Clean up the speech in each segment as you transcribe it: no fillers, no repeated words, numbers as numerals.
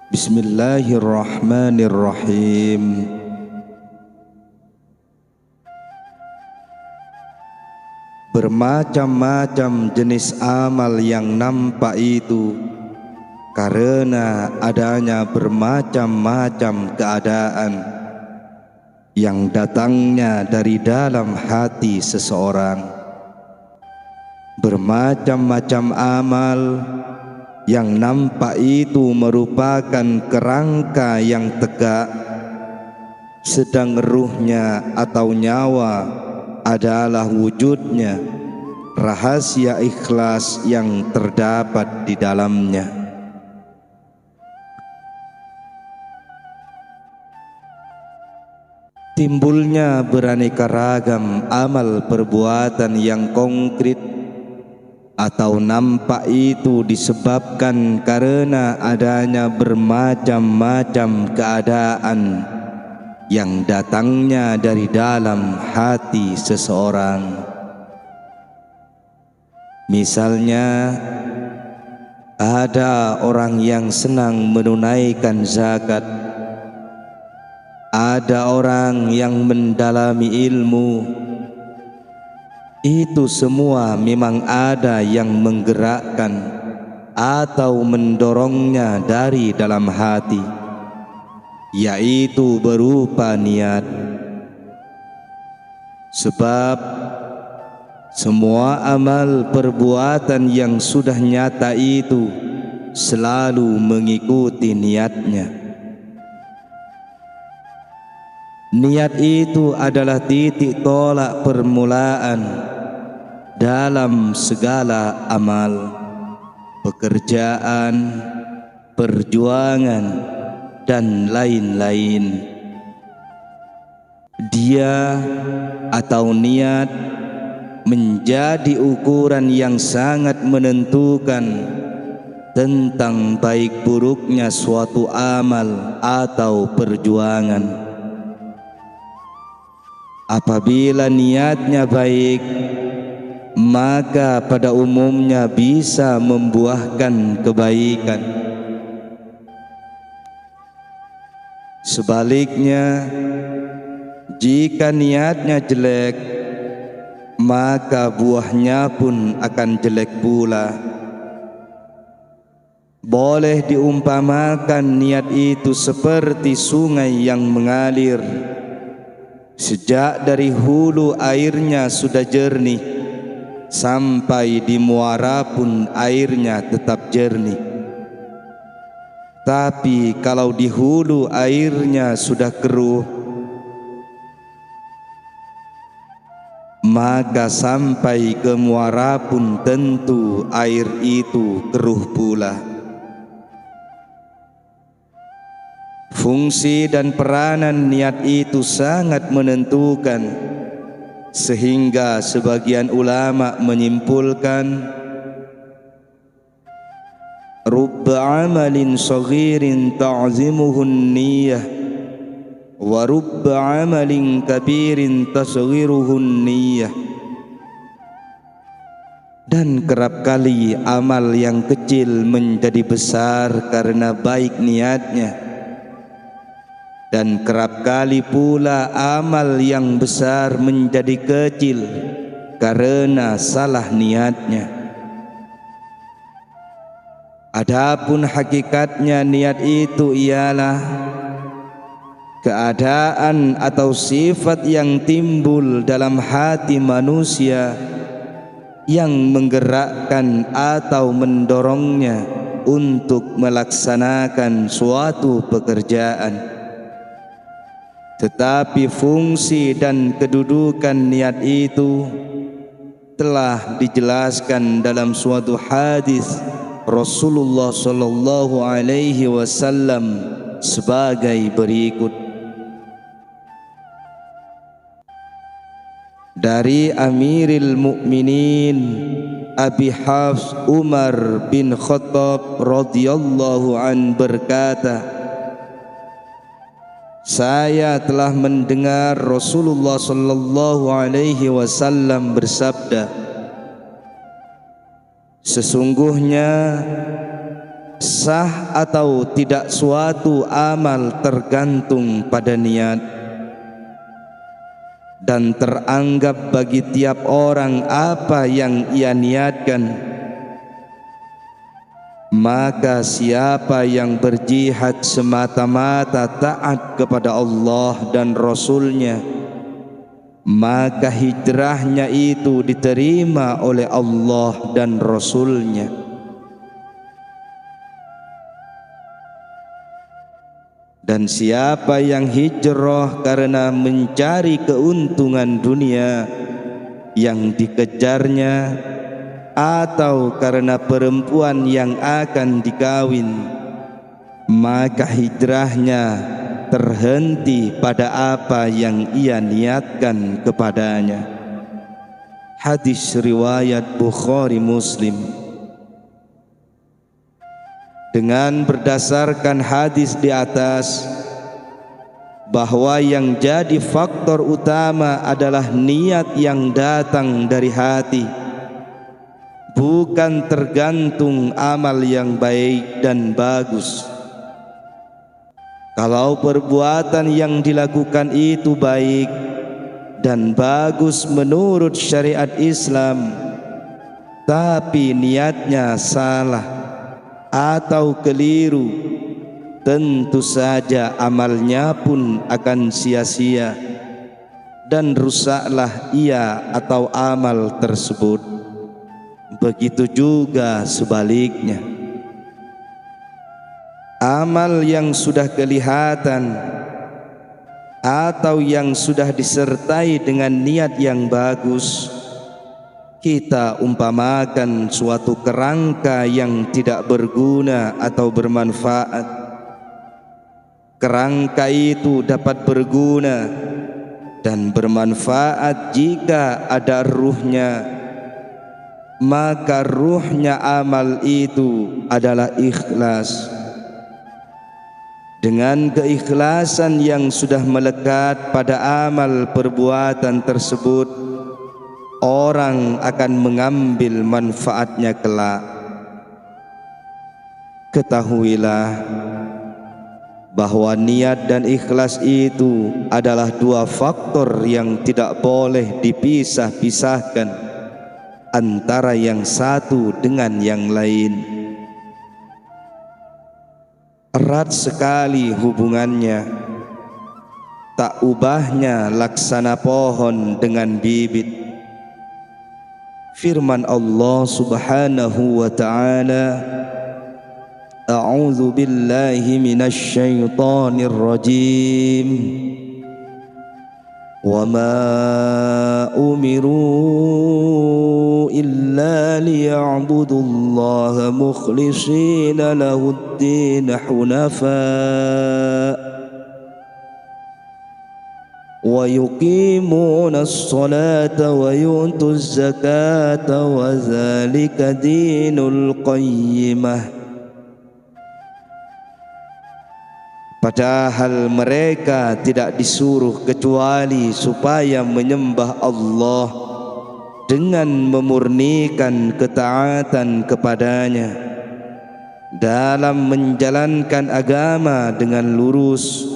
Bismillahirrahmanirrahim. Bermacam-macam jenis amal yang nampak itu karena adanya bermacam-macam keadaan yang datangnya dari dalam hati seseorang. Bermacam-macam amal yang nampak itu merupakan kerangka yang tegak, sedang ruhnya atau nyawa adalah wujudnya rahasia ikhlas yang terdapat di dalamnya. Timbulnya beraneka ragam amal perbuatan yang konkret atau nampak itu disebabkan karena adanya bermacam-macam keadaan yang datangnya dari dalam hati seseorang. Misalnya, ada orang yang senang menunaikan zakat, ada orang yang mendalami ilmu. Itu semua memang ada yang menggerakkan atau mendorongnya dari dalam hati, yaitu berupa niat. Sebab semua amal perbuatan yang sudah nyata itu selalu mengikuti niatnya. Niat itu adalah titik tolak permulaan dalam segala amal, pekerjaan, perjuangan, dan lain-lain. Dia atau niat menjadi ukuran yang sangat menentukan tentang baik buruknya suatu amal atau perjuangan. Apabila niatnya baik, maka pada umumnya bisa membuahkan kebaikan. Sebaliknya, jika niatnya jelek, maka buahnya pun akan jelek pula. Boleh diumpamakan niat itu seperti sungai yang mengalir. Sejak dari hulu airnya sudah jernih, sampai di muara pun airnya tetap jernih. Tapi kalau di hulu airnya sudah keruh, maka sampai ke muara pun tentu air itu keruh pula. Fungsi dan peranan niat itu sangat menentukan, sehingga sebagian ulama menyimpulkan, rubba amalin saghirin ta'zimuhun niyah wa rubba amalin kabirin tasghiruhun niyah. Dan kerap kali amal yang kecil menjadi besar karena baik niatnya, dan kerap kali pula amal yang besar menjadi kecil karena salah niatnya. Adapun hakikatnya niat itu ialah keadaan atau sifat yang timbul dalam hati manusia yang menggerakkan atau mendorongnya untuk melaksanakan suatu pekerjaan. Tetapi fungsi dan kedudukan niat itu telah dijelaskan dalam suatu hadis Rasulullah sallallahu alaihi wasallam sebagai berikut. Dari Amiril Mukminin Abi Hafs Umar bin Khattab radhiyallahu an berkata, saya telah mendengar Rasulullah sallallahu alaihi wasallam bersabda, sesungguhnya Sah atau tidak suatu amal tergantung pada niat, dan teranggap bagi tiap orang apa yang ia niatkan. Maka siapa yang berjihad semata-mata taat kepada Allah dan Rasul-Nya, maka hijrahnya itu diterima oleh Allah dan Rasul-Nya. Dan siapa yang hijrah karena mencari keuntungan dunia yang dikejarnya, atau karena perempuan yang akan dikawin, maka hijrahnya terhenti pada apa yang ia niatkan kepadanya. Hadis riwayat Bukhari Muslim. Dengan berdasarkan hadis di atas, bahwa yang jadi faktor utama adalah niat yang datang dari hati, bukan tergantung amal yang baik dan bagus. Kalau perbuatan yang dilakukan itu baik dan bagus menurut syariat Islam, tapi niatnya salah atau keliru, tentu saja amalnya pun akan sia-sia dan rusaklah ia atau amal tersebut. Begitu juga sebaliknya, amal yang sudah kelihatan atau yang sudah disertai dengan niat yang bagus, kita umpamakan suatu kerangka yang tidak berguna atau bermanfaat. Kerangka itu dapat berguna dan bermanfaat jika ada ruhnya, maka ruhnya amal itu adalah ikhlas. Dengan keikhlasan yang sudah melekat pada amal perbuatan tersebut, orang akan mengambil manfaatnya kelak. Ketahuilah bahwa niat dan ikhlas itu adalah dua faktor yang tidak boleh dipisah-pisahkan antara yang satu dengan yang lain. Erat sekali hubungannya, tak ubahnya laksana pohon dengan bibit. Firman Allah Subhanahu wa ta'ala, A'udzu billahi minasy syaithanir rajim. وَمَا أُمِرُوا إِلَّا لِيَعْبُدُوا اللَّهَ مُخْلِصِينَ لَهُ الدِّينَ حُنَفَاءَ وَيُقِيمُونَ الصَّلَاةَ وَيُؤْتُوا الزَّكَاةَ وَذَلِكَ دِينُ الْقَيِّمَةِ. Padahal mereka tidak disuruh kecuali supaya menyembah Allah dengan memurnikan ketaatan kepadanya dalam menjalankan agama dengan lurus,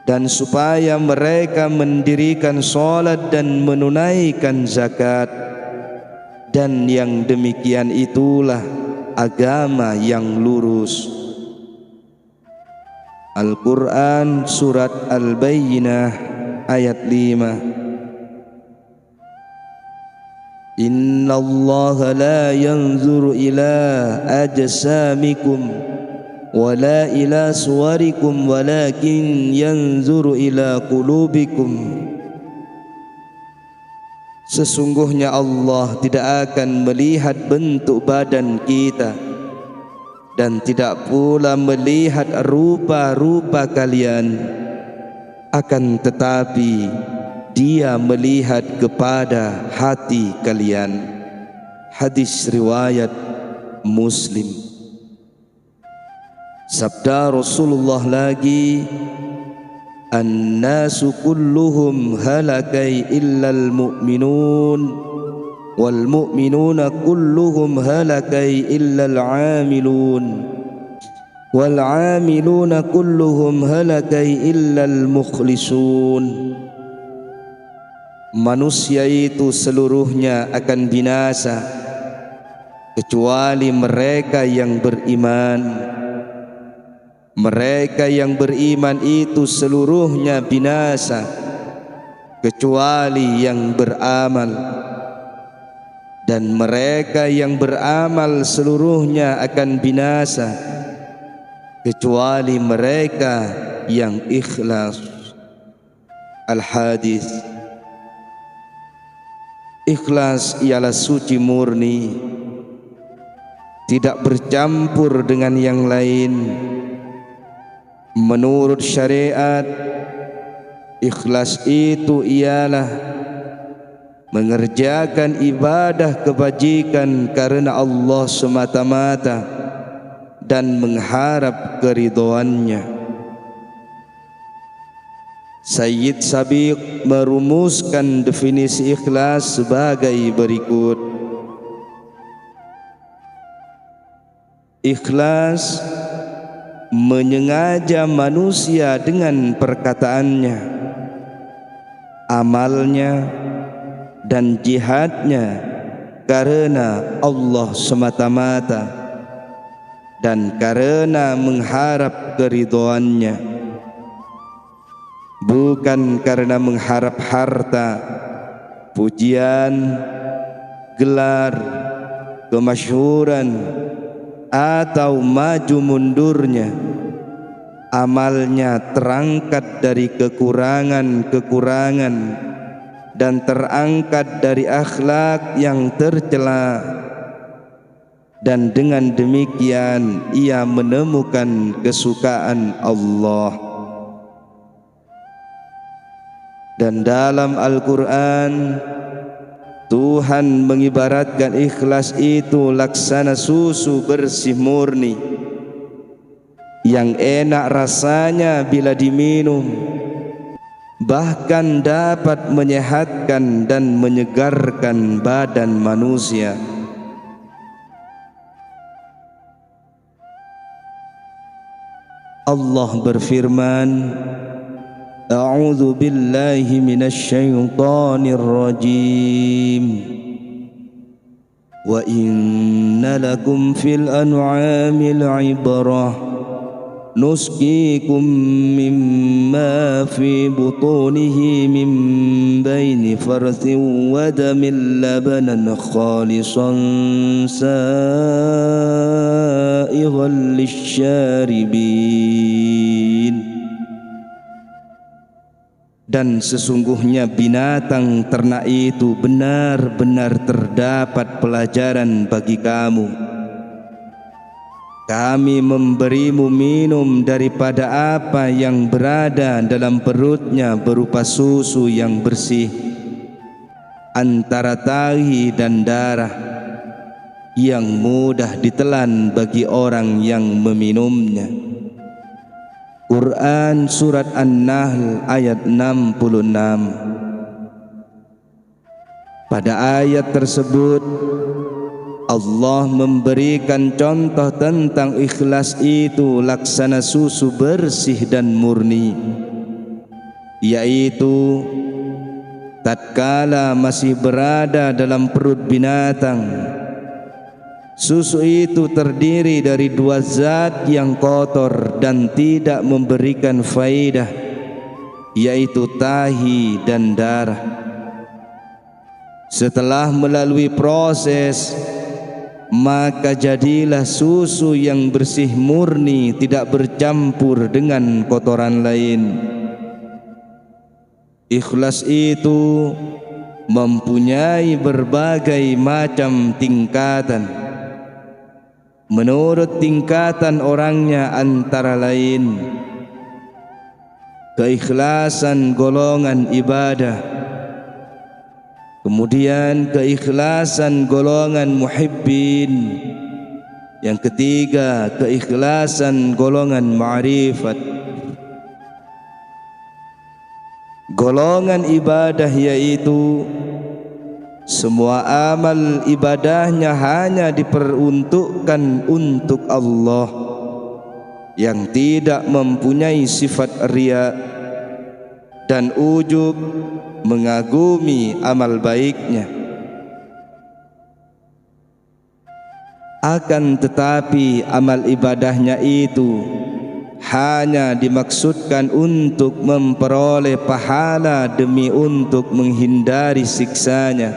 dan supaya mereka mendirikan salat dan menunaikan zakat, dan yang demikian itulah agama yang lurus. Al-Quran Surat Al-Bayyinah ayat 5. Inna Allah la yanzuru ila ajsamikum wala ila suwarikum walakin yanzuru ila qulubikum. Sesungguhnya Allah tidak akan melihat bentuk badan kita dan tidak pula melihat rupa-rupa kalian, akan tetapi Dia melihat kepada hati kalian. Hadis riwayat Muslim. Sabda Rasulullah lagi, An-nasu kulluhum halakai illal mu'minun wal mu'minuna kulluhum halakai illa al-'amilun wal 'amiluna kulluhum halakai illa al-mukhlisun. Manusia itu seluruhnya akan binasa kecuali mereka yang beriman. Mereka yang beriman itu seluruhnya binasa kecuali yang beramal, dan mereka yang beramal seluruhnya akan binasa kecuali mereka yang ikhlas. Al-Hadis. Ikhlas ialah suci murni, tidak bercampur dengan yang lain. Menurut syariat, ikhlas itu ialah mengerjakan ibadah kebajikan karena Allah semata-mata dan mengharap keridhoannya. Sayyid Sabiq merumuskan definisi ikhlas sebagai berikut. Ikhlas menyengaja manusia dengan perkataannya, amalnya, dan jihadnya karena Allah semata-mata dan karena mengharap keridhoannya, bukan karena mengharap harta, pujian, gelar, kemasyhuran, atau maju mundurnya. Amalnya terangkat dari kekurangan-kekurangan dan terangkat dari akhlak yang tercela, dan dengan demikian ia menemukan kesukaan Allah. Dan dalam Al-Quran, Tuhan mengibaratkan ikhlas itu laksana susu bersih murni yang enak rasanya bila diminum, bahkan dapat menyehatkan dan menyegarkan badan manusia. Allah berfirman, A'udzu billahi minasyaitonir rajim. Wa inna lakum fil an'amil 'ibrah nusqikum mimma fi butunihi min baini farthin wa damin labanan khalisan sa'igan lisyaribin. Dan sesungguhnya binatang ternak itu benar-benar terdapat pelajaran bagi kamu. Kami memberimu minum daripada apa yang berada dalam perutnya berupa susu yang bersih, antara tahi dan darah, yang mudah ditelan bagi orang yang meminumnya. Quran Surat An-Nahl ayat 66. Pada ayat tersebut Allah memberikan contoh tentang ikhlas itu laksana susu bersih dan murni, yaitu tatkala masih berada dalam perut binatang, susu itu terdiri dari dua zat yang kotor dan tidak memberikan faedah, yaitu tahi dan darah. Setelah melalui proses, maka jadilah susu yang bersih murni, tidak bercampur dengan kotoran lain. Ikhlas itu mempunyai berbagai macam tingkatan. Menurut tingkatan orangnya antara lain keikhlasan golongan ibadah, kemudian keikhlasan golongan muhibbin, yang ketiga keikhlasan golongan ma'rifat. Golongan ibadah yaitu semua amal ibadahnya hanya diperuntukkan untuk Allah yang tidak mempunyai sifat riya dan ujub mengagumi amal baiknya. Akan tetapi amal ibadahnya itu hanya dimaksudkan untuk memperoleh pahala demi untuk menghindari siksanya,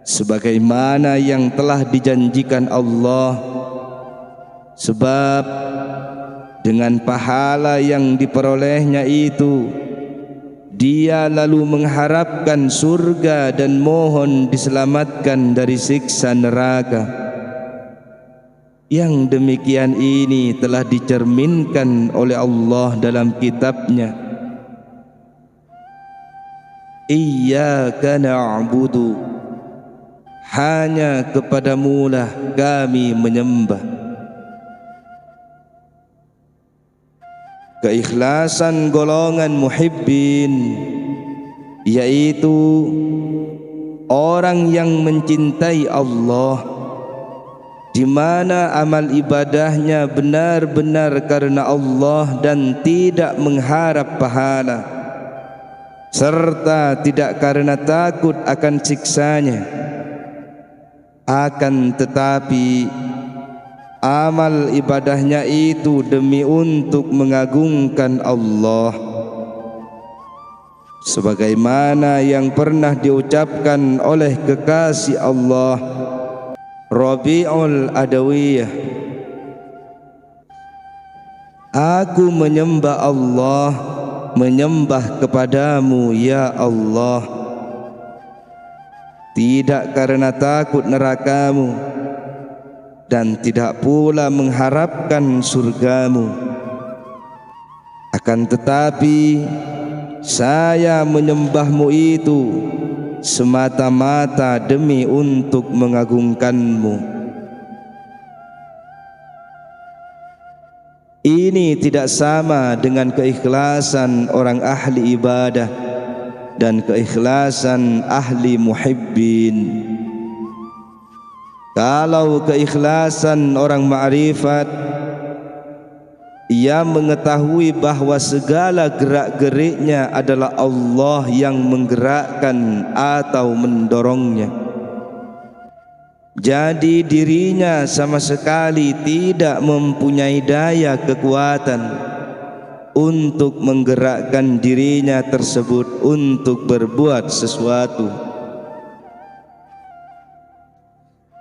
sebagaimana yang telah dijanjikan Allah. Sebab dengan pahala yang diperolehnya itu, dia lalu mengharapkan surga dan mohon diselamatkan dari siksa neraka. Yang demikian ini telah dicerminkan oleh Allah dalam kitabnya. Iyyaka na'budu, hanya kepadamu-lah kami menyembah. Keikhlasan golongan muhibbin, yaitu orang yang mencintai Allah, di mana amal ibadahnya benar-benar karena Allah dan tidak mengharap pahala, serta tidak karena takut akan siksanya. Akan tetapi amal ibadahnya itu demi untuk mengagungkan Allah, sebagaimana yang pernah diucapkan oleh kekasih Allah Rabi'ul Adawiyah, aku menyembah Allah, menyembah kepadamu ya Allah, tidak karena takut nerakamu dan tidak pula mengharapkan surgamu. Akan tetapi saya menyembahmu itu semata-mata demi untuk mengagungkanmu. Ini tidak sama dengan keikhlasan orang ahli ibadah dan keikhlasan ahli muhibbin. Kalau keikhlasan orang ma'rifat, ia mengetahui bahwa segala gerak-geriknya adalah Allah yang menggerakkan atau mendorongnya. Jadi dirinya sama sekali tidak mempunyai daya kekuatan untuk menggerakkan dirinya tersebut untuk berbuat sesuatu.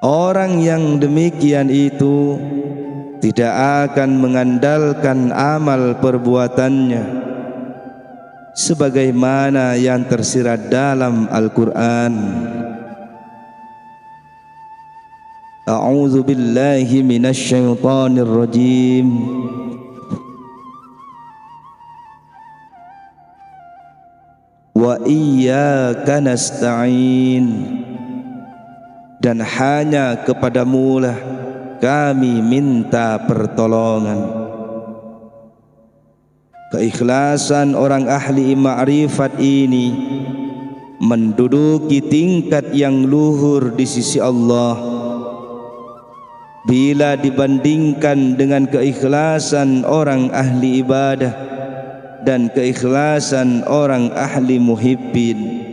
Orang yang demikian itu tidak akan mengandalkan amal perbuatannya, sebagaimana yang tersirat dalam Al-Quran. A'udzu billahi minasy syaithanir rajim. Wa iyyaka nasta'in, dan hanya kepadamu-lah kami minta pertolongan. Keikhlasan orang ahli ma'rifat ini menduduki tingkat yang luhur di sisi Allah bila dibandingkan dengan keikhlasan orang ahli ibadah dan keikhlasan orang ahli muhibbin.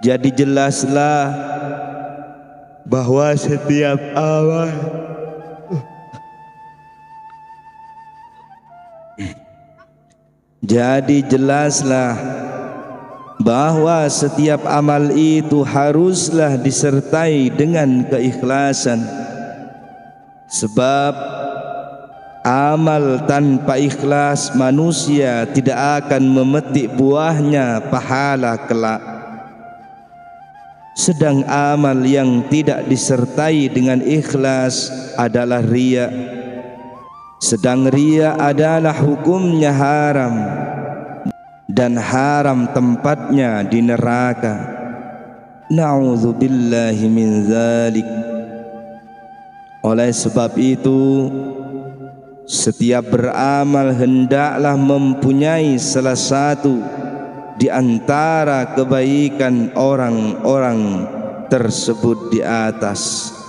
Jadi jelaslah bahwa setiap amal itu haruslah disertai dengan keikhlasan, sebab amal tanpa ikhlas manusia tidak akan memetik buahnya pahala kelak. Sedang amal yang tidak disertai dengan ikhlas adalah riya. Sedang riya adalah hukumnya haram, dan haram tempatnya di neraka. Na'udzubillahi min dzalik. Oleh sebab itu, setiap beramal hendaklah mempunyai salah satu di antara kebaikan orang-orang tersebut di atas.